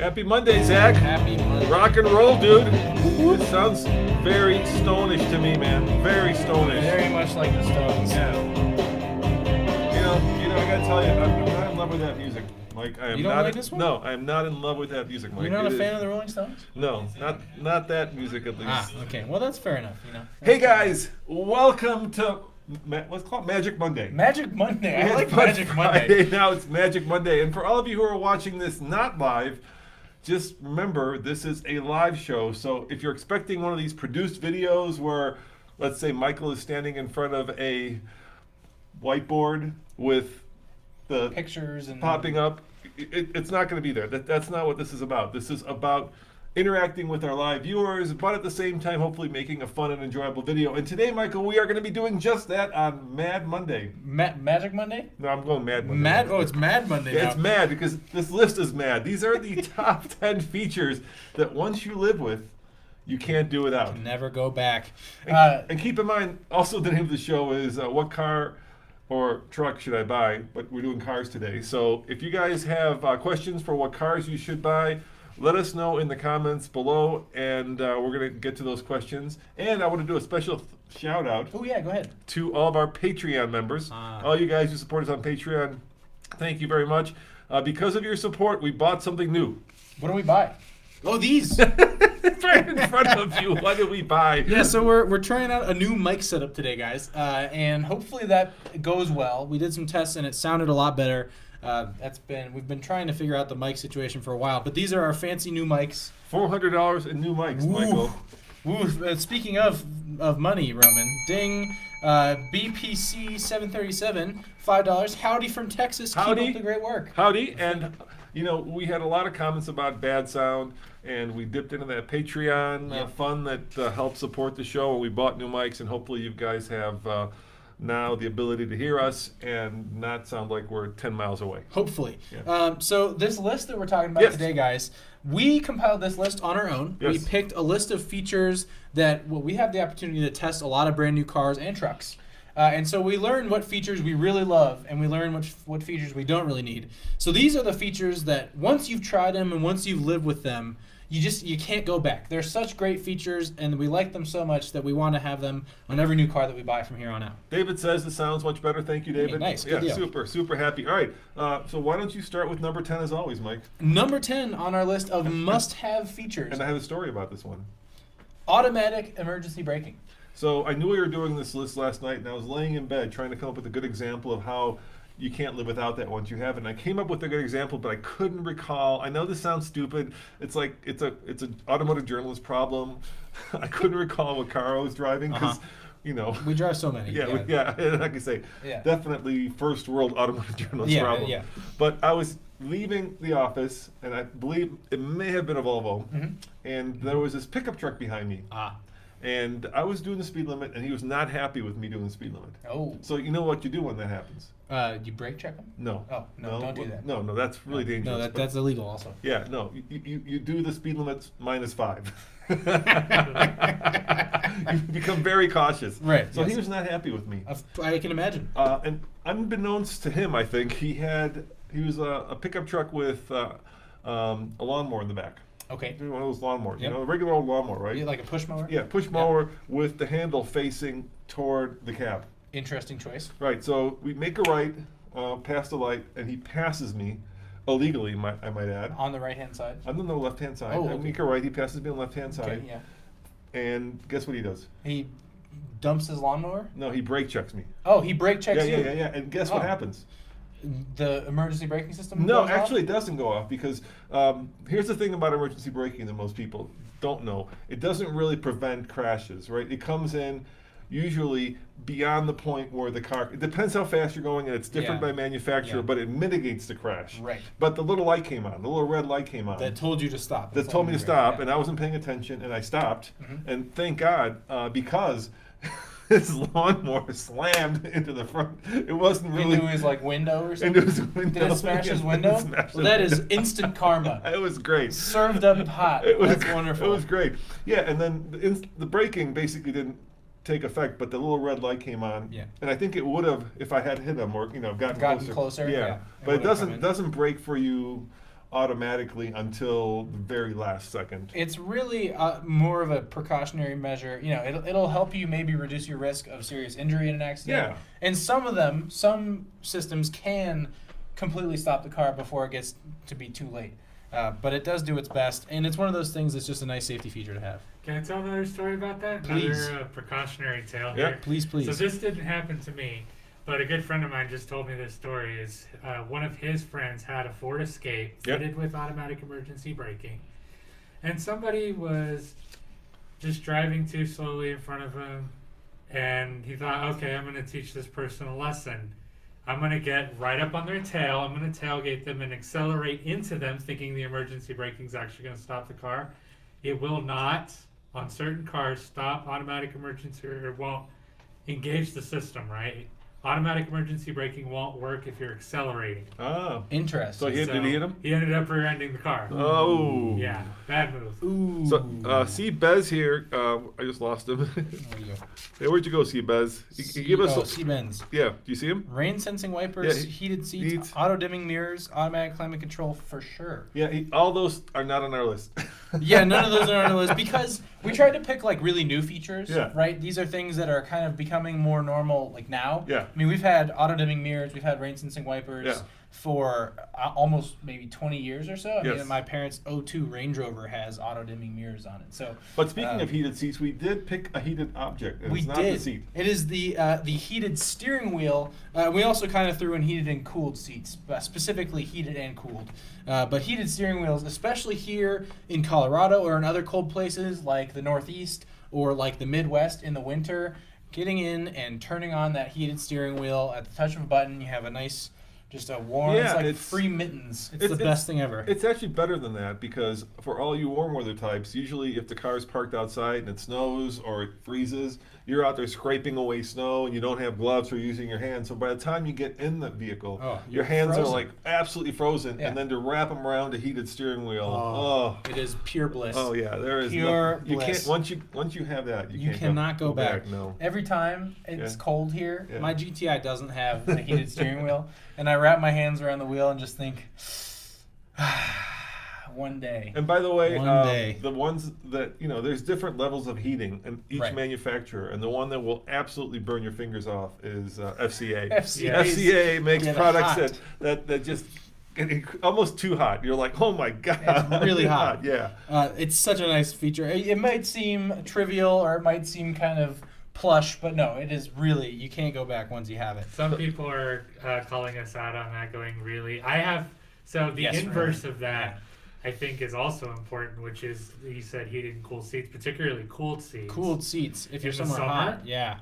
Happy Monday, Zach. Happy Monday. Rock and roll, dude. It sounds very Stone-ish to me, man. Very Stone-ish. Very much like the Stones. Yeah. You know, I gotta tell you, I'm not in love with that music. Like, I am You don't not. like this one? No, I am not in love with that music, Mike. You're not It a fan is- of the Rolling Stones? No, not that music at least. Ah, okay. Well, that's fair enough. You know. Hey guys, welcome to what's called Magic Monday. Magic Monday. I We like had Fun Magic Friday, Monday. Now it's Magic Monday. And for all of you who are watching this not live, just remember this is a live show. So if you're expecting one of these produced videos where, let's say, Michael is standing in front of a whiteboard with the Pictures and popping up, it's not going to be there. That's not what this is about. This is about interacting with our live viewers, but at the same time, hopefully making a fun and enjoyable video. And today, Michael, we are going to be doing just that on Mad Monday. Magic Monday? No, I'm going Mad Monday. Oh, it's Mad Monday Yeah, now. it's mad because this list is mad. These are the top 10 features that once you live with, you can't do without. Never go back. And keep in mind, also the name of the show is What Car or Truck Should I Buy? But we're doing cars today. So if you guys have questions for what cars you should buy, let us know in the comments below, and we're going to get to those questions. And I want to do a special shout out Oh, yeah, go ahead. to all of our Patreon members. All you guys who support us on Patreon, thank you very much. Because of your support, we bought something new. What do we buy? Oh, these. It's right in front of you. What did we buy? Yeah, so we're trying out a new mic setup today, guys, and hopefully that goes well. We did some tests and it sounded a lot better. We've been trying to figure out the mic situation for a while, but these are our fancy new mics. $400 in new mics, Michael. Woo. Speaking of money, Roman, ding. BPC 737, $5. Howdy from Texas. Howdy. Keep up the great work. Howdy. And, you know, we had a lot of comments about bad sound, and we dipped into that Patreon Yep. fund that helps support the show, and we bought new mics, and hopefully you guys have now the ability to hear us and not sound like we're 10 miles away. Hopefully. Yeah. So this list that we're talking about Yes. today, guys, we compiled this list on our own. Yes. We picked a list of features that we have the opportunity to test a lot of brand new cars and trucks. And so we learned what features we really love, and we learned what features we don't really need. So these are the features that once you've tried them and once you've lived with them, you can't go back. They're such great features, and we like them so much that we want to have them on every new car that we buy from here on out. David says it sounds much better. Thank you, David. Hey, nice. Yeah, Good deal. super happy. All right. So why don't you start with number 10 as always, Mike? Number 10 on our list of must-have features, And I have a story about this one. automatic emergency braking. So I knew we were doing this list last night, and I was laying in bed trying to come up with a good example of how you can't live without that once you have it. And I came up with a good example, but I couldn't recall. I know this sounds stupid. It's like it's an automotive journalist problem. I couldn't recall what car I was driving because, you know. We drive so many. Yeah, I can say Yeah. definitely first world automotive journalist problem. Yeah. But I was leaving the office, and I believe it may have been a Volvo, and there was this pickup truck behind me. And I was doing the speed limit, and he was not happy with me doing the speed limit. Oh. So you know what you do when that happens? You brake check them? No. Oh, no, don't do that. No, that's really dangerous. No, But that's illegal also. yeah, no, you do the speed limits -5. You become very cautious. Right, So yes. he was not happy with me. I can imagine. And unbeknownst to him, I think, he was a pickup truck with a lawnmower in the back. Okay. One of those lawnmowers, Yep. a regular old lawnmower, right? You like a push mower? Yeah, push mower with the handle facing toward the cab. Interesting choice. Right, so we make a right past the light, and he passes me illegally, I might add. On the right-hand side. I'm on the left-hand side. Oh, I okay. make a right, he passes me on the left-hand side. Okay, yeah. And guess what he does? He dumps his lawnmower? No, he brake checks me. Oh, he brake checks you? Yeah. And guess what Oh. happens? The emergency braking system No, goes actually, off? it doesn't go off because here's the thing about emergency braking that most people don't know. It doesn't really prevent crashes, right? It comes in usually beyond the point where the car, it depends how fast you're going, and it's different Yeah. by manufacturer, Yeah. but it mitigates the crash. Right. But the little light came on, the little red light came on. That told you to stop. That That's told all me to you stop, yeah. and I wasn't paying attention, and I stopped. Mhm. And thank God, because his lawnmower slammed into the front. It wasn't really Into his like window or something? into his window. Did it smash his It window? smashed Well, his that is window. instant karma. It was great. Served up hot. It was That's wonderful. It was great. Yeah, and then the braking basically didn't take effect, but the little red light came on. Yeah. And I think it would have if I had hit him or gotten Gotten closer, yeah. It But it would have come in. doesn't brake for you automatically until the very last second. It's really more of a precautionary measure. You know, it'll help you maybe reduce your risk of serious injury in an accident. Yeah. And some systems can completely stop the car before it gets to be too late. But it does do its best, and it's one of those things that's just a nice safety feature to have. Can I tell another story about that? Please. Another precautionary tale Yeah. here. Please. So this didn't happen to me, but a good friend of mine just told me this story. Is one of his friends had a Ford Escape Yep. fitted with automatic emergency braking, and somebody was just driving too slowly in front of him, and he thought, okay, I'm going to teach this person a lesson. I'm going to get right up on their tail. I'm going to tailgate them and accelerate into them, thinking the emergency braking is actually going to stop the car. It will not, on certain cars, stop automatic emergency, or it won't engage the system, right? Automatic emergency braking won't work if you're accelerating. Oh. Interesting. So did he hit him? He ended up rear-ending the car. Oh. Yeah, bad move. Ooh. So, see Bez here. I just lost him. There you go. Hey, where'd you go, see Bez? He give us. C-bends. Yeah, do you see him? Rain sensing wipers, Yeah, heated seats, auto dimming mirrors, automatic climate control for sure. Yeah, all those are not on our list. Yeah, none of those are on the list because we tried to pick like really new features. Yeah. Right. These are things that are kind of becoming more normal like now. Yeah. I mean, we've had auto dimming mirrors, we've had rain sensing wipers. Yeah. For almost maybe 20 years or so. I Yes. mean, my parents' '02 Range Rover has auto-dimming mirrors on it. So, But speaking of heated seats, we did pick a heated object. And we it's not did. the seat. It is the heated steering wheel. We also kind of threw in heated and cooled seats, specifically heated and cooled. But heated steering wheels, especially here in Colorado or in other cold places like the Northeast or like the Midwest in the winter, getting in and turning on that heated steering wheel at the touch of a button, you have a nice, just a warm, Yeah, it's like it's- free mittens. It's the best thing ever. It's actually better than that because for all you warm weather types, usually if the car's parked outside and it snows or it freezes, you're out there scraping away snow and you don't have gloves or using your hands. So by the time you get in the vehicle, Oh, your you're hands are frozen. like absolutely frozen. Yeah. And then to wrap them around a heated steering wheel, It is pure bliss. oh yeah, there is Pure you bliss. can't once you have that, You can't cannot go back. No. Every time it's Yeah. cold here, Yeah. my GTI doesn't have a heated steering wheel, and I wrap my hands around the wheel and just think, one day. And by the way, One day. the ones that, there's different levels of heating in each Right. manufacturer, and the one that will absolutely burn your fingers off is FCA. FCA is- FCA makes get products hot. that just get almost too hot. You're like, oh my God. It's really hot. Yeah. It's such a nice feature. It might seem trivial or it might seem kind of plush, but no, it is really, you can't go back once you have it. Some people are calling us out on that, going, really? So the Yes, inverse really. of that, I think, is also important, which is, you said heated and cooled seats, particularly cooled seats. Cooled seats, if you're In the somewhere summer? hot. Yeah.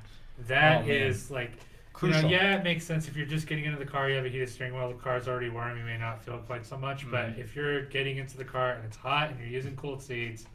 That Oh, man. is like, Crucial. yeah, it makes sense. If you're just getting into the car, you have a heated steering wheel, the car's already warm, you may not feel it quite so much. But if you're getting into the car and it's hot and you're using cooled seats,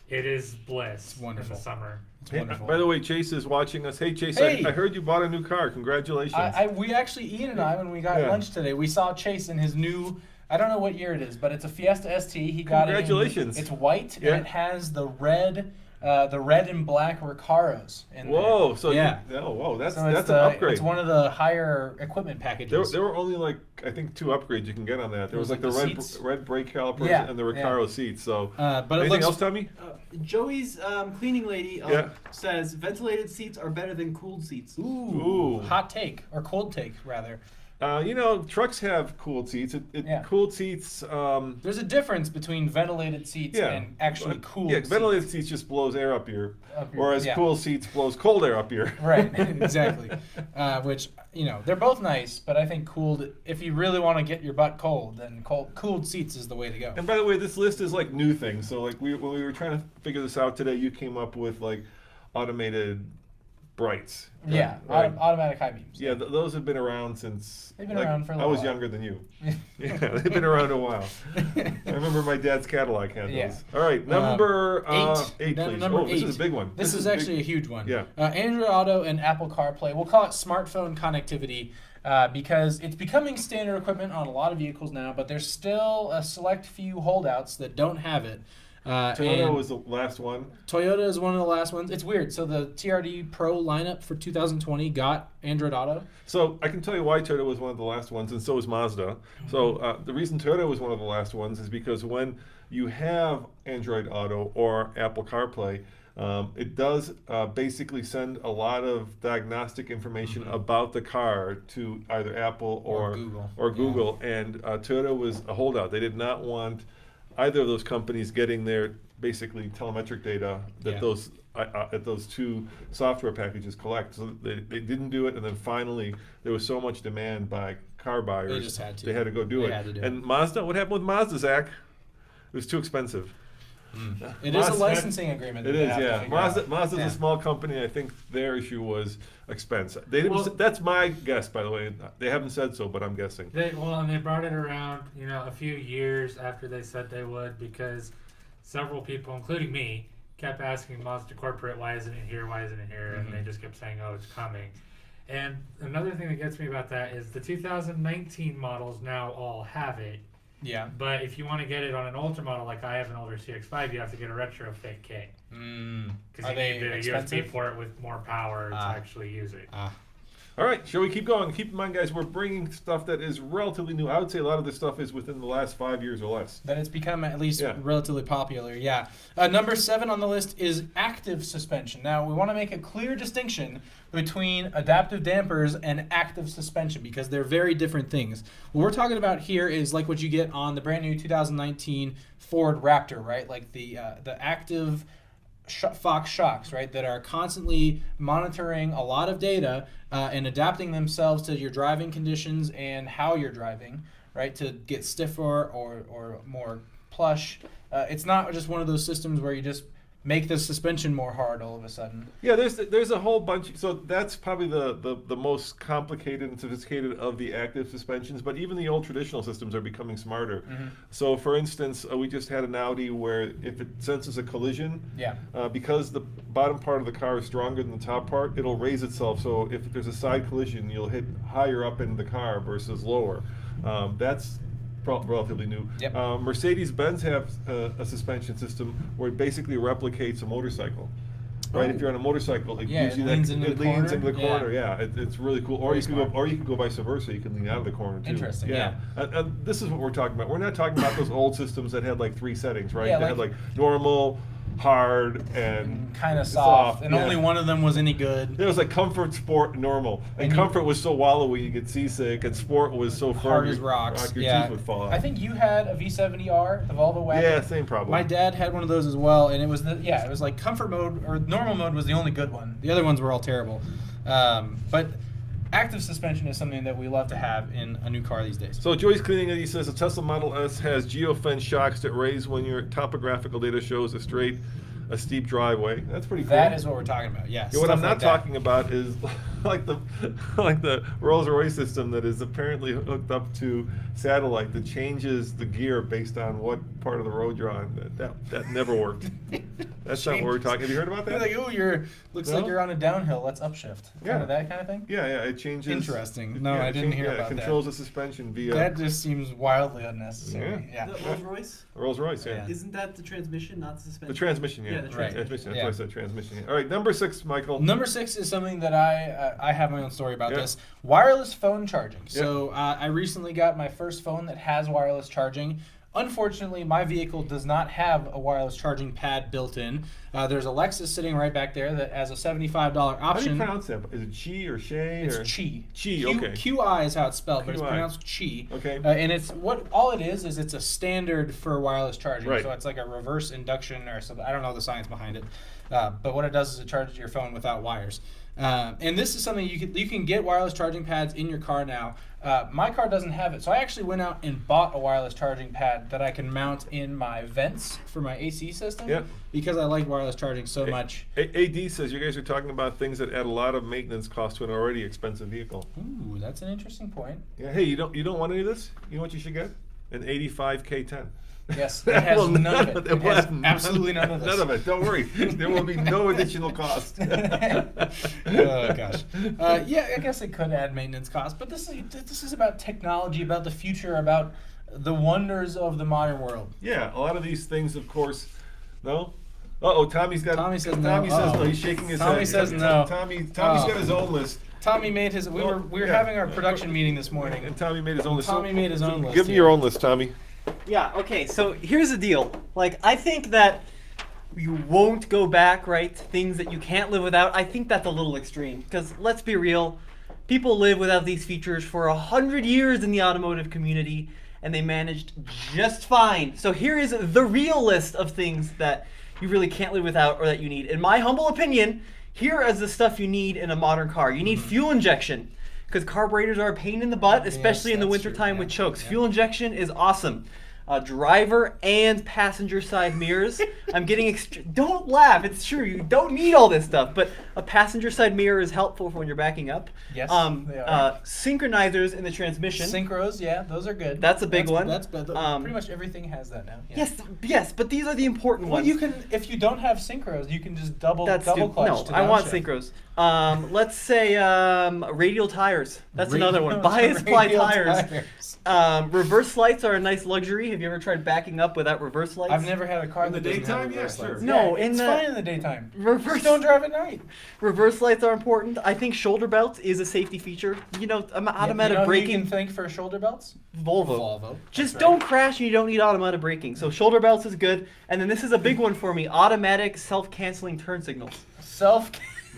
it is bliss. It's wonderful. In the summer. It's Hey, wonderful. by the way, Chase is watching us. Hey, Chase, Hey. I heard you bought a new car. Congratulations. we actually, Ian and I, when we got Yeah. lunch today, we saw Chase in his new, I don't know what year it is, but it's a Fiesta ST. He got Congratulations. It's white Yeah. and it has the red and black Recaros in Whoa! there. So yeah. whoa, that's So it's an upgrade. It's one of the higher equipment There packages. were only like I think 2 upgrades you can get on that. There was like the the red seats? red brake calipers Yeah, and the Recaro seats. So but it anything looks else, Tommy? Joey's cleaning lady Yeah. says ventilated seats are better than cooled seats. ooh, hot take or cold take rather. Trucks have cooled seats. Yeah. Cooled seats. There's a difference between ventilated seats Yeah. and actually cooled. Yeah, ventilated seats. seats just blows air up your, Up your- whereas yeah. cool seats blows cold air up your. Right, exactly. Which they're both nice, but I think cooled. If you really want to get your butt cold, then cooled seats is the way to go. And by the way, this list is like new things. So like when we were trying to figure this out today, you came up with like automated brights. Yeah, Right? automatic high beams. Yeah, those have been around since. They've been like, around for a I little was while. younger than you. Yeah, they've been around a while. I remember my dad's Cadillac had those. Yeah. All right, number eight, Num- please. number Oh, this is eight. a big one. This is actually a huge one. Yeah. Android Auto and Apple CarPlay. We'll call it smartphone connectivity because it's becoming standard equipment on a lot of vehicles now, but there's still a select few holdouts that don't have it. Toyota and was the last one. Toyota is one of the last ones. It's weird. So the TRD Pro lineup for 2020 got Android Auto. So I can tell you why Toyota was one of the last ones, and so was Mazda. So the reason Toyota was one of the last ones is because when you have Android Auto or Apple CarPlay, it does basically send a lot of diagnostic information about the car to either Apple or Google. And Toyota was a holdout. They did not want either of those companies getting their basically telemetric data that those two software packages collect. So they didn't do it, and then finally there was so much demand by car buyers, They just had to. They had to go do They it. had to do And Mazda, what happened with Mazda, Zach? It was too expensive. It is a licensing agreement. It that they is, have to yeah. figure out. Mazda's Yeah. a small company. I think their issue was expense. They didn't. Well- That's my guess, by the way. They haven't said so, but I'm guessing. And they brought it around, a few years after they said they would, because several people, including me, kept asking Mazda corporate, why isn't it here? Why isn't it here? And they just kept saying, oh, it's coming. And another thing that gets me about that is the 2019 models now all have it. Yeah. But if you want to get it on an older model, like I have an older CX-5, you have to get a retrofit kit. Because Are you they need a expensive? USB port with more power to actually use it. All right, shall we keep going? Keep in mind, guys, we're bringing stuff that is relatively new. I would say a lot of this stuff is within the last 5 years or less. That it's become at least Yeah. relatively popular, yeah. Number 7 on the list is active suspension. Now, we want to make a clear distinction between adaptive dampers and active suspension because they're very different things. What we're talking about here is like what you get on the brand new 2019 Ford Raptor, right? Like the active Fox shocks, right, that are constantly monitoring a lot of data and adapting themselves to your driving conditions and how you're driving, right, to get stiffer or more plush. It's not just one of those systems where you just make the suspension more hard all of a sudden. Yeah, there's a whole bunch. So that's probably the most complicated and sophisticated of the active suspensions. But even the old traditional systems are becoming smarter. So, for instance, we just had an Audi where if it senses a collision, because the bottom part of the car is stronger than the top part, it'll raise itself. So if there's a side collision, you'll hit higher up in the car versus lower. That's relatively new. Yep. Mercedes-Benz have a suspension system where it basically replicates a motorcycle. Right, if you're on a motorcycle, it gives you leans into the corner. Yeah, it's really cool. Or you can go vice versa. You can lean out of the corner too. Interesting. Yeah. And this is what we're talking about. We're not talking about those old systems that had like 3 settings, right? Yeah, They had like normal, hard, and kind of soft. And yeah. only one of them was any good. It was like comfort, sport, normal. And comfort was so wallowy you get seasick, and sport was so firm Hard as rocks. your teeth would fall out. I think you had a V70R, the Volvo wagon. Yeah, same problem. My dad had one of those as well, and it was it was like comfort mode or normal mode was the only good one. The other ones were all terrible. But active suspension is something that we love to have in a new car these days. So Joy's Cleaning Lady says a Tesla Model S has geofence shocks that raise when your topographical data shows a steep driveway. That's pretty cool. That is what we're talking about. Yes. Yeah, what I'm not talking about is like the Rolls-Royce system that is apparently hooked up to satellite that changes the gear based on what part of the road you're on. That never worked. That's not what we're talking. Have you heard about that? You're like, looks like you're on a downhill. Let's upshift. Yeah. That kind of thing. Yeah, it changes. Interesting. No, I didn't hear about that. It controls the suspension via. That just seems wildly unnecessary. Yeah. The Rolls-Royce? Rolls-Royce, yeah. Isn't that the transmission, not the suspension? The transmission, yeah. Yeah, the transmission. That's why I said transmission. All right, number 6, Michael. Number 6 is something that I have my own story about this. Wireless phone charging. So I recently got my first phone that has wireless charging. Unfortunately, my vehicle does not have a wireless charging pad built in. There's a Lexus sitting right back there that has a $75 option. How do you pronounce that? Is it Chi or Shay? It's or? Chi. Chi, okay. QI is how it's spelled, but it's QI. pronounced Chi. Okay. And it's all it is it's a standard for wireless charging. Right. So it's like a reverse induction or something. I don't know the science behind it. But what it does is it charges your phone without wires. And this is something you can get wireless charging pads in your car now. My car doesn't have it, so I actually went out and bought a wireless charging pad that I can mount in my vents for my AC system. Yep. Because I like wireless charging so much. AD says you guys are talking about things that add a lot of maintenance cost to an already expensive vehicle. Ooh, that's an interesting point. Yeah. Hey, you don't want any of this? You know what you should get? An 85 K10. Yes, it has none of it. It has none- absolutely none of this. None of it. Don't worry. There will be no additional cost. Oh gosh. Yeah, I guess it could add maintenance costs, but this is about technology, about the future, about the wonders of the modern world. Yeah, a lot of these things, of course, No? Uh-oh, Tommy's got... Tommy says no. Tommy says no. Uh-oh. He's shaking his Tommy head. says no. Tommy's Oh. got his own list. Tommy made his. We were Yeah. having our production meeting this morning. And Tommy made his own list. Tommy made his own list. Give me here. your own list, Tommy. Yeah, okay, so here's the deal. Like, I think that you won't go back, right? Things that you can't live without. I think that's a little extreme. Because let's be real, people live without these features for 100 years in the automotive community, and they managed just fine. So here is the real list of things that you really can't live without or that you need. In my humble opinion, here is the stuff you need in a modern car. You need fuel injection, because carburetors are a pain in the butt, especially in the that's true, wintertime yeah. with chokes. Yeah. Fuel injection is awesome. Driver and passenger side mirrors. I'm getting don't laugh, it's true. You don't need all this stuff, but a passenger side mirror is helpful for when you're backing up. Yes, they are. Synchronizers in the transmission. Synchros, yeah, those are good. That's a big one. That's pretty much everything has that now. Yeah. Yes, but these are the important Well, ones. you can, if you don't have synchros, you can just double clutch. No, to I want downshift. synchros. Let's say radial tires. That's another one. Bias ply Radial tires. Reverse lights are a nice luxury. Have you ever tried backing up without reverse lights? I've never had a car In the that doesn't have daytime? Yeah, reverse sure. lights. No, Yeah, in it's the- fine in the daytime. Reverse- Just don't drive at night. Reverse lights are important. I think shoulder belts is a safety feature. You know, automatic you know who braking. you can thank for shoulder belts? Volvo. Just That's right. don't crash and you don't need automatic braking. So shoulder belts is good. And then this is a big one for me. Automatic self-canceling turn signals.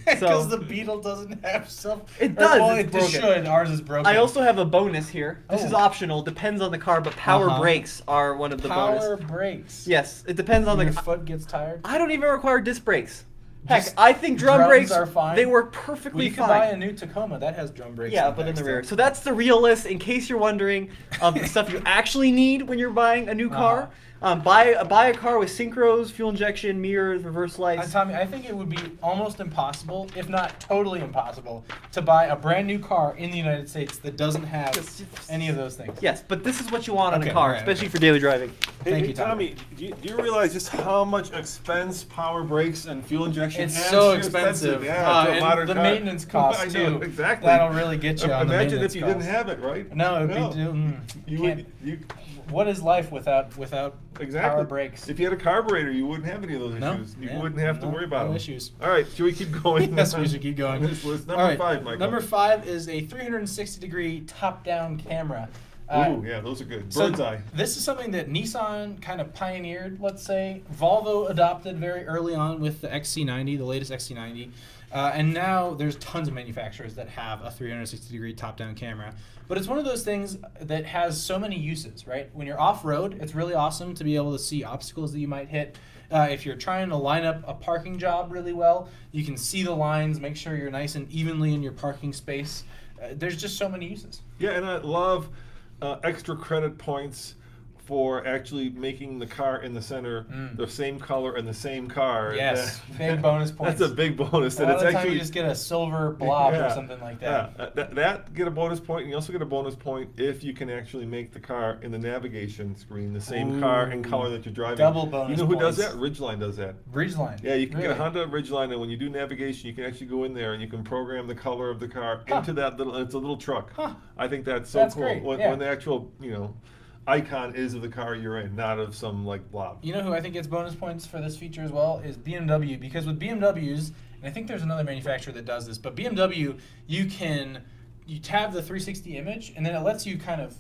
Because the Beetle doesn't have self. It does, Well, it's it just broken. should. Ours is broken. I also have a bonus here. This is Oh. optional. Depends on the car, but power Uh-huh. brakes are one of the bonus. power brakes. Yes, it depends on Your the. foot gets tired. I don't even require disc brakes. Heck, Just I think drum drums brakes are fine. They work Well, perfectly you could buy a fine. new Tacoma that has drum brakes. Yeah, in but in the back rear. still. So that's the real list. In case you're wondering of the stuff you actually need when you're buying a new car, buy a car with synchros, fuel injection, mirrors, reverse lights. Tommy, I think it would be almost impossible, if not totally impossible, to buy a brand new car in the United States that doesn't have any of those things. Yes, but this is what you want on Okay, a car, alright, especially okay. for daily driving. Thank Hey, you, Tommy. do you realize just how much expense power brakes and fuel injection It's adds so to expensive. Yeah, to a and modern the car? maintenance costs I know, too. exactly. That'll really get you on the Imagine maintenance if you didn't costs. have it, right? No, it would No. be. You Can't- would, you, What is life without exactly. power brakes? If you had a carburetor, you wouldn't have any of those No, issues. You yeah, wouldn't have to no, worry about no them. issues. All right, should we keep going? Yes, we should keep going. On this list. Number All right, 5, Michael. Number 5 is a 360-degree top-down camera. Ooh, yeah, those are good. So Bird's eye. This is something that Nissan kind of pioneered, let's say. Volvo adopted very early on with the XC90, the latest XC90. And now there's tons of manufacturers that have a 360-degree top-down camera. But it's one of those things that has so many uses, right? When you're off-road, it's really awesome to be able to see obstacles that you might hit. If you're trying to line up a parking job really well, you can see the lines, make sure you're nice and evenly in your parking space. There's just so many uses. Yeah, and I love extra credit points for actually making the car in the center the same color and the same car. Yes, big bonus points. That's a big bonus. A And lot it's of the time actually you just get a silver blob Yeah, or something like that. Yeah, that get a bonus point, and you also get a bonus point if you can actually make the car in the navigation screen the same car and color that you're driving. Double bonus You know who does points. that? Ridgeline does that. Ridgeline. Yeah, you can get a Really? Honda Ridgeline, and when you do navigation, you can actually go in there and you can program the color of the car into that little. It's a little truck. Huh. I think that's so That's cool. great, When, yeah. when the actual icon is of the car you're in, not of some blob. You know who I think gets bonus points for this feature as well is BMW, because with BMWs, and I think there's another manufacturer that does this, but BMW, you tab the 360 image, and then it lets you kind of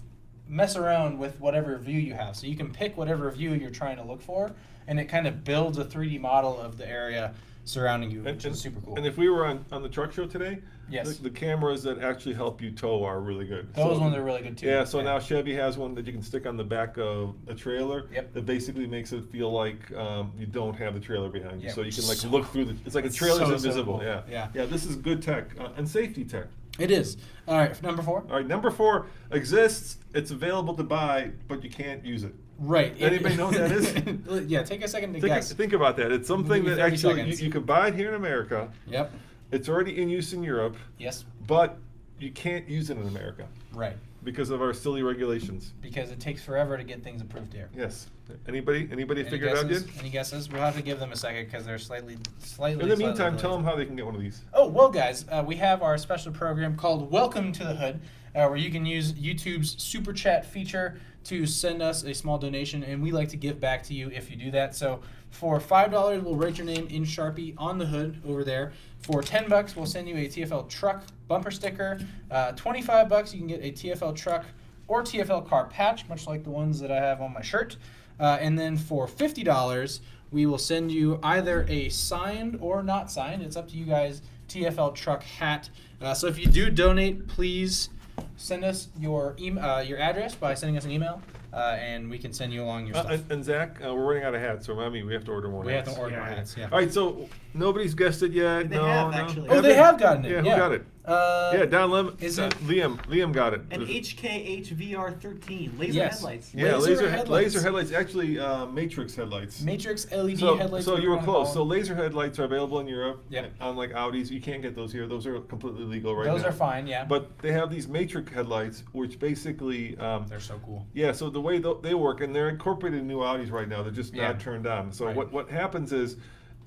mess around with whatever view you have. So you can pick whatever view you're trying to look for, and it kind of builds a 3D model of the area surrounding you, which is super cool. And if we were on the truck show today, Yes. the cameras that actually help you tow are really good. Those So- ones are really good too. Yeah, so now Chevy has one that you can stick on the back of a trailer. Yep. That basically makes it feel like you don't have the trailer behind you, Yeah, so you can so- look through the. It's like a it's trailer's so invisible. cool. Yeah. Yeah. This is good tech and safety tech. It is. All right, number 4. All right, number 4 exists. It's available to buy, but you can't use it. Right. Anybody know what that is? Yeah, take a second to guess. Think about that. It's something Give me that 30 actually seconds. you could buy it here in America. Yep. It's already in use in Europe, Yes. but you can't use it in America Right. because of our silly regulations. Because it takes forever to get things approved here. Yes. Anybody Any figure it out guesses? yet? Any guesses? We'll have to give them a second because they're slightly. In the meantime, tell them how they can get one of these. Oh, well, guys, we have our special program called Welcome to the Hood. where you can use YouTube's super chat feature to send us a small donation, and we like to give back to you if you do that. So for $5, we'll write your name in Sharpie on the hood over there. For $10, we'll send you a TFL truck bumper sticker. $25, you can get a TFL truck or TFL car patch, much like the ones that I have on my shirt. And then for $50, we will send you either a signed or not signed, it's up to you guys, TFL truck hat. So if you do donate, please send us your address by sending us an email, and we can send you along your stuff. And Zach, we're running out of hats, so remind me, we have to order more hats. We have to order more hats, yeah. All right, so nobody's guessed it yet. They have, actually. Oh, they have gotten it. Yeah, who got it? Don Lim. Is it Liam got it. An HKHVR13 laser Yes. headlights. Yeah, Laser headlights. laser headlights. Actually, matrix headlights. Matrix LED So headlights. you whatever were wanna close. call So them. laser headlights are available in Europe. Yep. Unlike Audis, you can't get those here. Those are completely legal right now. Those are fine, yeah. But they have these matrix headlights, which basically. They're so cool. Yeah, so the way they work, and they're incorporated in new Audis right now. They're just Yeah. not turned on. So Right. what happens is,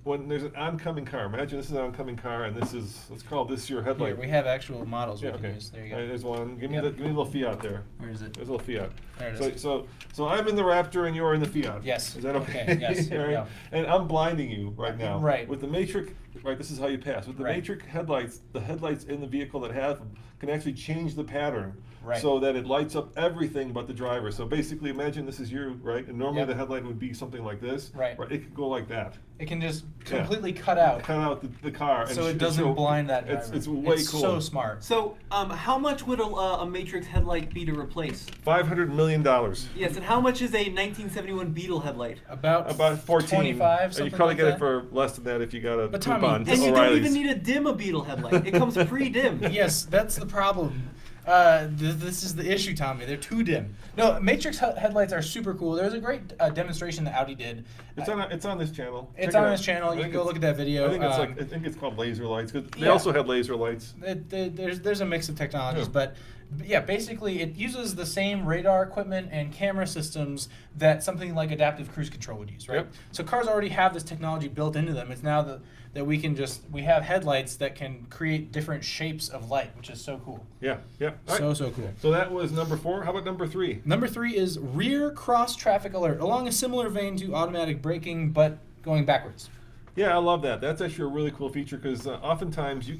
when there's an oncoming car, imagine this is an oncoming car, and this is, let's call this your headlight. Here, we have actual models Yeah, we can okay. use. There you All right, go. there's one. Give me Yep. give me a little Fiat there. Where is it? There's a little Fiat. There it So, is. so I'm in the Raptor and you're in the Fiat. Yes. Is that okay? Okay, yes, here we All right. go. And I'm blinding you right now. Right. With the matrix, right, this is how you pass. With the Right. matrix headlights, the headlights in the vehicle that have them can actually change the pattern. Right. So that it lights up everything but the driver. So basically, imagine this is you, right? And normally Yep. the headlight would be something like this. Right. It could go like that. It can just Yeah. completely cut out, Cut out the car. And so it show- doesn't blind that driver. It's way It's cool. so smart. So, how much would a matrix headlight be to replace? $500 million. Yes, and how much is a 1971 Beetle headlight? About 14. 25, And something you probably like get that. it for less than that if you got a But Tommy, coupon. and And you O'Reilly's. don't even need to dim a Beetle headlight. It comes pre-dimmed. Yes, that's the problem. This is the issue, Tommy. They're too dim. No, matrix headlights are super cool. There's a great demonstration that Audi did. It's on this channel. It's Check it on out. this channel. I You think can go look at that video. I think it's called laser lights because they Yeah. also have laser lights. There's a mix of technologies, Yeah. but yeah, basically it uses the same radar equipment and camera systems that something like adaptive cruise control would use, right? Yep. So cars already have this technology built into them. It's now that we have headlights that can create different shapes of light, which is so cool. Yeah, yeah. All right. So cool. So that was number 4. How about number 3? Number 3 is rear cross traffic alert, along a similar vein to automatic braking, but going backwards. Yeah, I love that. That's actually a really cool feature because oftentimes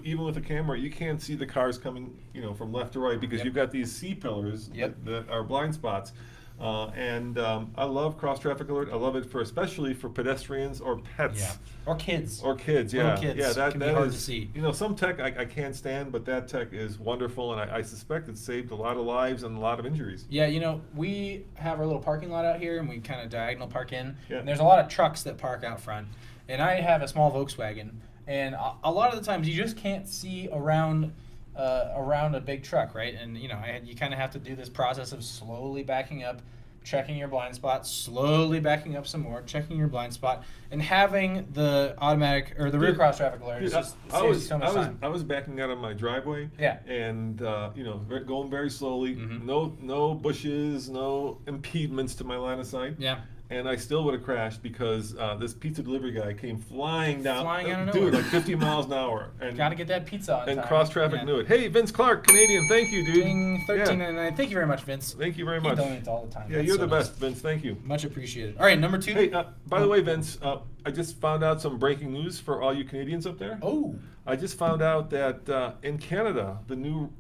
even with a camera, you can't see the cars coming, from left to right because Yep. you've got these C-pillars Yep. that are blind spots. I love cross traffic alert. I love it especially for pedestrians or pets. Yeah. Or kids. Or kids, Little yeah. kids Yeah, that can be that hard is- to see. Some tech I can't stand, but that tech is wonderful, and I suspect it saved a lot of lives and a lot of injuries. Yeah, we have our little parking lot out here, and we kind of diagonal park in. Yeah. And there's a lot of trucks that park out front. And I have a small Volkswagen, and a lot of the times you just can't see around a big truck, right? And you kind of have to do this process of slowly backing up, checking your blind spot, slowly backing up some more, checking your blind spot, and having the automatic or the rear Dude, cross traffic alert. Dude, Just I saves you was so much time. I was backing out of my driveway. Yeah. And going very slowly. Mhm. No bushes, no impediments to my line of sight. Yeah. And I still would have crashed because this pizza delivery guy came flying down. Flying out of dude, nowhere. like 50 miles an hour. And Got to get that pizza on and time. CrossTraffic Yeah. knew it. Hey, Vince Clark, Canadian. Thank you, dude. Ding, Yeah. 13.99. Thank you very much, Vince. Thank you very He much. donates all the time. Yeah, That's you're so the nice. best, Vince. Thank you. Much appreciated. All right, number 2. Hey, by the way, Vince, I just found out some breaking news for all you Canadians up there. Oh. I just found out that in Canada, the new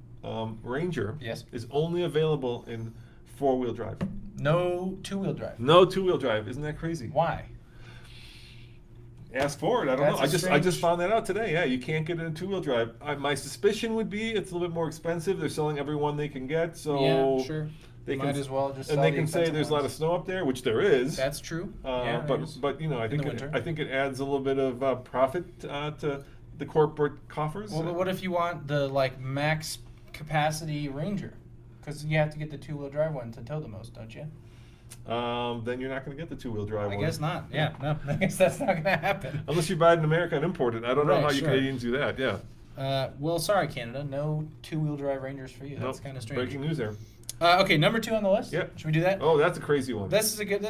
Ranger Yes. is only available in 4-wheel drive. No 2-wheel drive. No 2-wheel drive. Isn't that crazy? Why? Ask for it. I don't That's know. a I just strange- found that out today. Yeah, you can't get it in 2-wheel drive. My suspicion would be it's a little bit more expensive. They're selling every one they can get, so Yeah, sure. they Might can, as well just and sell they the can say expensive there's a lot of ones. snow up there, which there is. That's true. Yeah, but there's- I in think the winter. I think it adds a little bit of profit to the corporate coffers. Well, but what if you want the max capacity Ranger? Because you have to get the 2-wheel drive one to tow the most, don't you? Then you're not going to get the 2-wheel drive I one. guess not. Yeah, no. I guess that's not going to happen. Unless you buy it in America and import it. I don't know Right, how you sure. Canadians do that. Yeah. Well, sorry, Canada. No 2-wheel drive Rangers for you. That's Nope. kind of strange. Breaking news there. Okay, number 2 on the list. Yep. Should we do that? Oh, that's a crazy one. This is a good.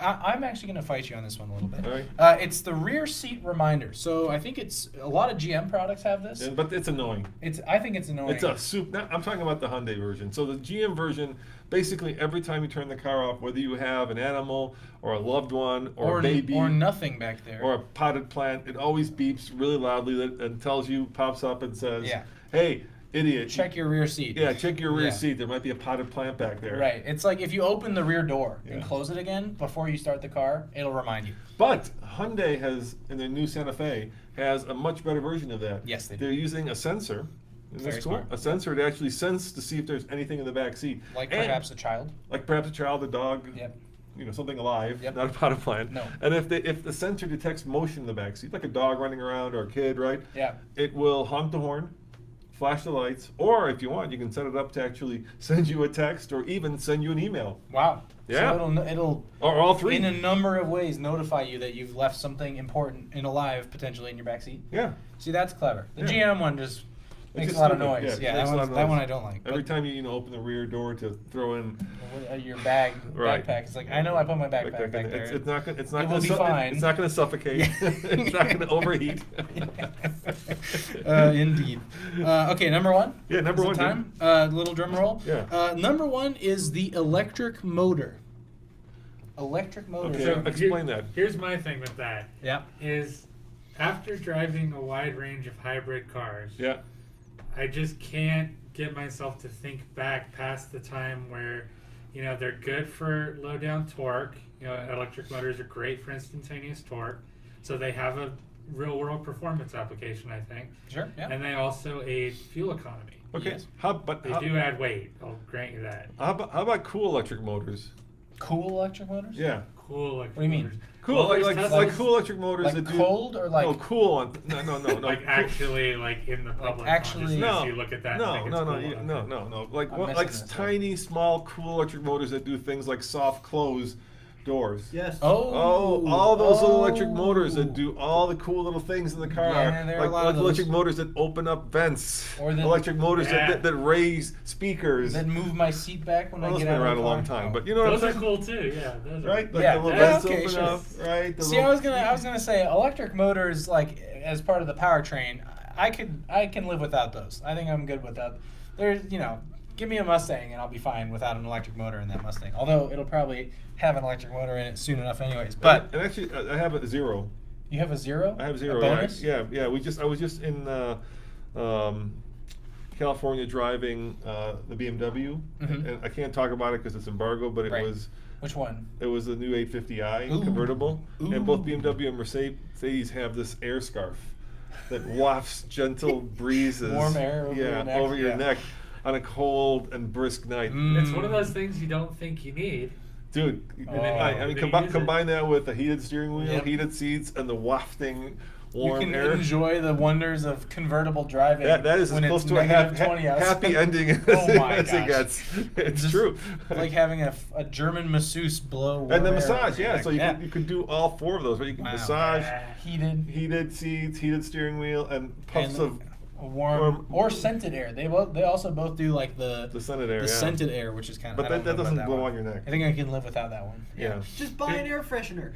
I'm actually going to fight you on this one a little bit. All right. It's the rear seat reminder. So I think it's a lot of GM products have this. Yeah, but it's annoying. I think it's annoying. It's a I'm talking about the Hyundai version. So the GM version, basically every time you turn the car off, whether you have an animal or a loved one or a baby or nothing back there, or a potted plant, it always beeps really loudly and tells you, pops up and says, Yeah. "Hey, idiot, check your rear seat." Yeah, check your rear Yeah. seat. There might be a potted plant back there." Right. It's like if you open the rear door and Yeah. close it again before you start the car, it'll remind you. But Hyundai has, in their new Santa Fe, has a much better version of that. Yes, they do. They're using a sensor. Isn't Very this cool? smart. A sensor to actually sense to see if there's anything in the back seat. Like And- perhaps a child. Like perhaps a child, a dog, Yep. Something alive, Yep. not a potted plant. No. And if the sensor detects motion in the back seat, like a dog running around or a kid, right? Yeah. It will honk the horn, flash the lights, or if you want, you can set it up to actually send you a text or even send you an email. Wow. Yeah. So it'll Or all three. in a number of ways notify you that you've left something important and alive potentially in your back seat. Yeah. See, that's clever. The Yeah. GM one just makes just a lot of stupid. noise. Yeah, Yeah, makes a lot of that noise. one I don't like. Every But time you open the rear door to throw in your Right. backpack, it's like I know I put my backpack back there. it's not gonna It will be fine. It's not gonna suffocate. Yeah. It's not gonna overheat. Indeed. Okay, number 1. Yeah, number Is it one, time. Little drum roll. Yeah. Number 1 is the electric motor. Electric motor. Okay. So Explain that. Here's my thing with that. Yeah. Is after driving a wide range of hybrid cars, Yeah. I just can't get myself to think back past the time where, they're good for low down torque. Electric motors are great for instantaneous torque. So they have a real world performance application, I think. Sure. Yeah. And they also aid fuel economy. Okay. Yes. They do add weight. I'll grant you that. How about cool electric motors? Cool electric motors? Yeah. Cool electric What do you mean? motors. Cool, Well, like there's like Teslas- cool electric motors Like that do cold or like no cool on no Like actually, like in the public actually- consciousness, no you look at that and no think it's no no cool. you- Okay. no like I'm what, missing like this, tiny small cool electric motors that do things like soft close doors. Yes. Oh, all those little electric motors that do all the cool little things in the car. Yeah, there are a like lot of electric those. motors that open up vents. Or that- electric motors Yeah. that raise speakers. That move my seat back when Well, I those get been out around of a the long car. time, Oh. but you know what Those I'm are saying? cool too. Yeah, those are Right? Like Yeah. the little Yeah, vents okay, open sure. up, right? The See, little- I was gonna say electric motors, like as part of the powertrain. I can live without those. I think I'm good without. There's give me a Mustang and I'll be fine without an electric motor in that Mustang. Although it'll probably have an electric motor in it soon enough, anyways. But and actually, I have a zero. you have a 0. I have 0. A bonus. Yeah. I was just in California driving the BMW, Mhm. and I can't talk about it because it's embargo. But it Right. was Which one? the new 850i Ooh. convertible, Ooh. and both BMW and Mercedes have this air scarf that wafts gentle breezes, Warm air over your neck, over your yeah. neck on a cold and brisk night. It's one of those things you don't think you need. Dude, Oh. I mean, They use it. combine that with a heated steering wheel, Yep. heated seats, and the wafting warm you can air. enjoy the wonders of convertible driving. That is as when close it's to a negative 20 outside. happy ending as, Oh my as it gosh. gets. It's Just true. Like having a German masseuse blow. And the warm air massage, over your yeah. neck. So you could do all 4 of those, right? You can Wow. massage, Heated. heated seats, heated steering wheel, and puffs And of warm or scented air. They also both do like the scented air. yeah. scented air, which is kind of. But that doesn't blow on your neck. I think I can live without that one. Yeah. Just buy an air freshener.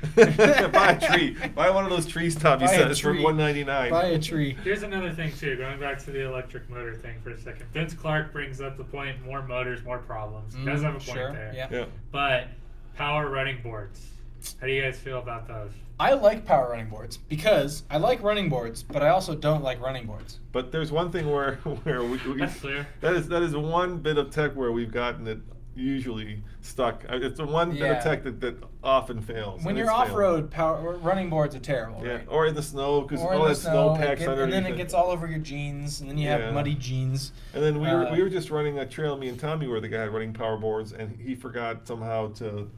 Buy a tree. Buy one of those trees, Tom. You Buy a said it's for tree. $199. Buy a tree. Here's another thing too, going back to the electric motor thing for a second. Vince Clark brings up the point: more motors, more problems. He does have a point Sure. there. Yeah. Yeah. But power running boards. How do you guys feel about those? I like power running boards because I like running boards, but I also don't like running boards. But there's one thing where we That's clear. that is one bit of tech where we've gotten it usually stuck. It's the one bit Yeah. of tech that often fails. When and you're it's failed. off-road, power running boards are terrible. Yeah, Right? or in the snow because Or in all the that snow packs and underneath then it gets all over your jeans, and then you Yeah. have muddy jeans. And then we Uh, were just running a trail. Me and Tommy were the guy running power boards, and he forgot somehow to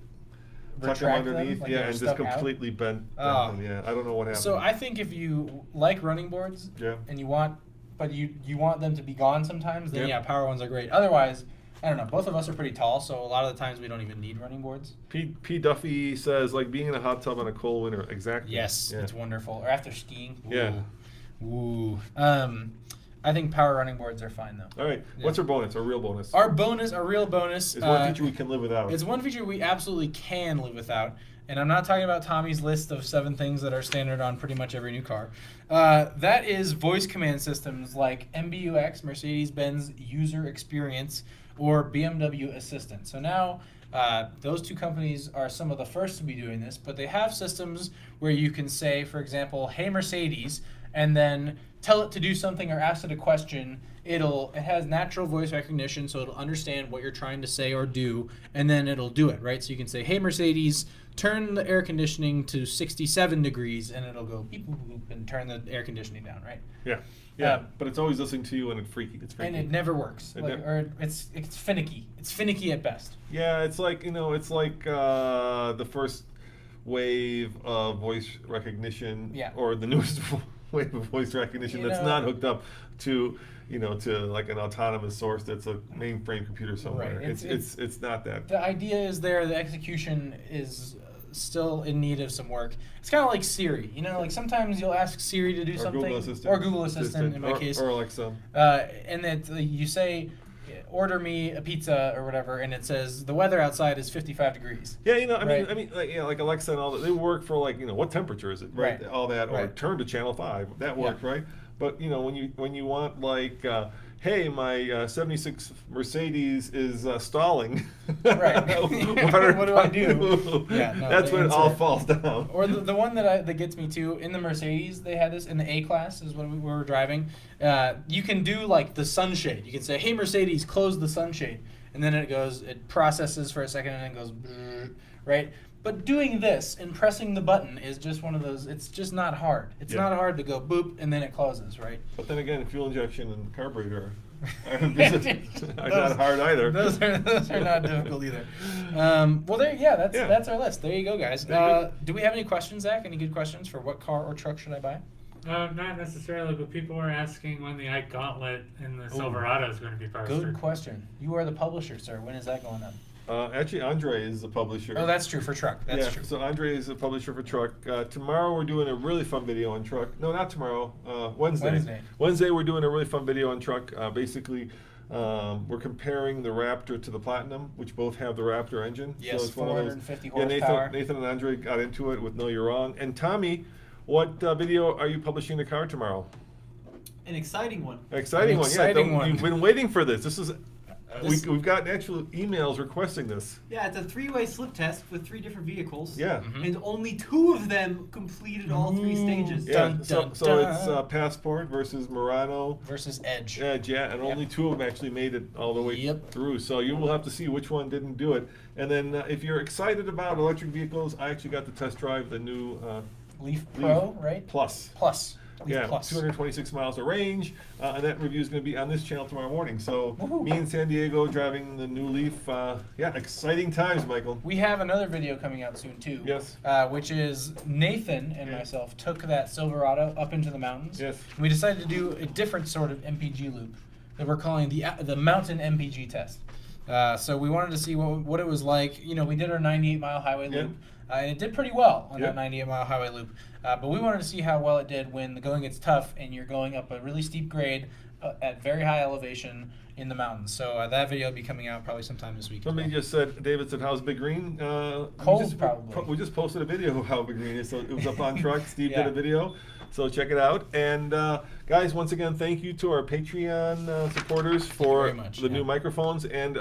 tuck them Retract them, underneath. like yeah, they're and just stuck out? completely bent Oh. them. Yeah, I don't know what happened. So I think if you like running boards, Yeah. and you want them to be gone sometimes, then Yep. yeah, power ones are great. Otherwise, I don't know. Both of us are pretty tall, so a lot of the times we don't even need running boards. P. Duffy says like being in a hot tub on a cold winter. Exactly. Yes, Yeah. it's wonderful. Or after skiing. Ooh. Yeah. Ooh. I think power running boards are fine though. All right. What's our bonus? Our real bonus? Our real bonus, is one feature we can live without. It's one feature we absolutely can live without. And I'm not talking about Tommy's list of 7 things that are standard on pretty much every new car. That is voice command systems like MBUX, Mercedes-Benz User Experience, or BMW Assistant. So now those 2 companies are some of the first to be doing this, but they have systems where you can say, for example, "Hey Mercedes," and then tell it to do something or ask it a question. It has natural voice recognition, so it'll understand what you're trying to say or do, and then it'll do it, right? So you can say, "Hey Mercedes, turn the air conditioning to 67 degrees," and it'll go beep, boop, boop, and turn the air conditioning down, right? Yeah. Yeah, but it's always listening to you, and it's freaky. And it never works. Or it's finicky. It's finicky at best. Yeah, it's like the first wave of voice recognition, or the newest wave of voice recognition that's not hooked up to like an autonomous source that's a mainframe computer somewhere. Right. It's not that. The idea is there. The execution is still in need of some work. It's kind of like Siri. Like sometimes you'll ask Siri to do something, or Google Assistant in my case, or Alexa, and that you say, "Order me a pizza" or whatever, and it says the weather outside is 55 degrees. Yeah, I mean, like Alexa and all that. They work for what temperature is it, right? All that, or turn to channel 5. That works, right? But when you want hey, my 76 Mercedes is stalling. Right. What do I do? That's when it all falls down. Or the one that gets me too, in the Mercedes, they had this in the A-Class, is when we were driving. You can do like the sunshade. You can say, "Hey Mercedes, close the sunshade," and then it processes for a second and then goes, right? But doing this and pressing the button is just one of those, it's just not hard. It's not hard to go boop and then it closes, right? But then again, fuel injection and carburetor are not hard either. Those are not difficult either. That's our list. There you go, guys. Do we have any questions, Zach? Any good questions for what car or truck should I buy? Not necessarily, but people are asking when the Ike Gauntlet in the Silverado is going to be posted. Good question. You are the publisher, sir. When is that going up? Actually, Andre is the publisher. Oh, that's true, for truck. That's true. So Andre is the publisher for truck. Tomorrow we're doing a really fun video on truck. No, not tomorrow. Wednesday. Wednesday we're doing a really fun video on truck. Basically, we're comparing the Raptor to the Platinum, which both have the Raptor engine. Yes, so it's 450 horsepower. Nathan and Andre got into it with No You're Wrong. And Tommy, what video are you publishing the car tomorrow? An exciting one. Exciting one. You've been waiting for this. This is... We've gotten actual emails requesting this. Yeah, it's a 3-way slip test with 3 different vehicles. Yeah. And only 2 of them completed all 3 stages. Yeah, so it's Passport versus Murano. Versus Edge. And only 2 of them actually made it all the way through. So you will have to see which one didn't do it. And then if you're excited about electric vehicles, I actually got to test drive the new Leaf Pro, right? Plus. Yeah, Plus. 226 miles of range, and that review is going to be on this channel tomorrow morning. So me in San Diego driving the new Leaf. Exciting times, Michael. We have another video coming out soon too. Yes. Which is Nathan and myself took that Silverado up into the mountains. Yes. We decided to do a different sort of MPG loop that we're calling the Mountain MPG test. So we wanted to see what it was like. We did our 98-mile highway loop. And it did pretty well on that 98-mile highway loop. But we wanted to see how well it did when the going gets tough and you're going up a really steep grade at very high elevation in the mountains. So that video will be coming out probably sometime this week. Somebody just said, David said, how's Big Green? Cold, probably. We just posted a video of how Big Green is. So it was up on truck. Steve did a video. So check it out. And guys, once again, thank you to our Patreon supporters for the new microphones. And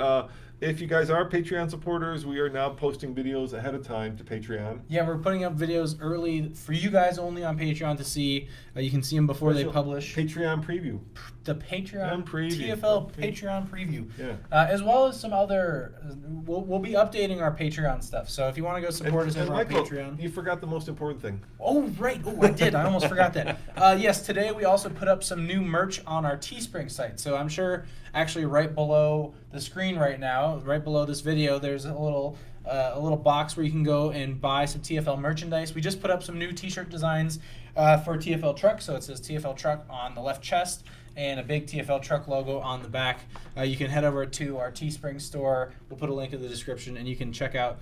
if you guys are Patreon supporters, we are now posting videos ahead of time to Patreon. Yeah, we're putting up videos early for you guys only on Patreon to see. You can see them before they publish. Patreon preview. The Patreon preview. TFL Patreon preview. Yeah. As well as some other, we'll be updating our Patreon stuff. So if you want to go support us over on Patreon. You forgot the most important thing. Oh, right. Oh, I did. I almost forgot that. Yes, today we also put up some new merch on our Teespring site. So I'm sure actually right below the screen right now, right below this video, there's a little box where you can go and buy some TFL merchandise. We just put up some new t-shirt designs for TFL Truck. So it says TFL Truck on the left chest and a big TFL truck logo on the back. You can head over to our Teespring store. We'll put a link in the description, and you can check out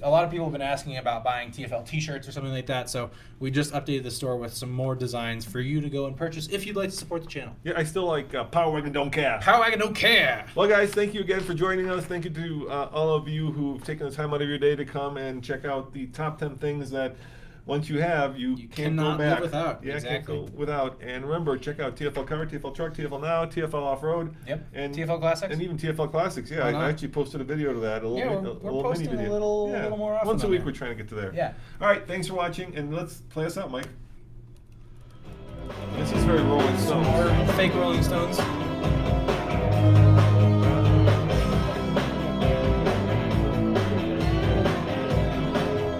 a lot of people have been asking about buying TFL t-shirts or something like that, so we just updated the store with some more designs for you to go and purchase if you'd like to support the channel. Yeah, I still like Power Wagon Don't Care. Power Wagon Don't Care! Well, guys, thank you again for joining us. Thank you to all of you who've taken the time out of your day to come and check out the top 10 things that once you have, you can't go cannot back. live without. Yeah, Exactly. can't go without. And remember, check out TFL Cover, TFL Truck, TFL Now, TFL Off-Road. Yep. And TFL Classics. And even TFL Classics. Yeah, Why not? I actually posted a video to that. A little, Yeah, a we're little posting mini a video. little more often Once a on week there. we're trying to get to there. Yeah. All right, thanks for watching, and let's play us out, Mike. This is very Rolling Some Stones. more fake Rolling Stones.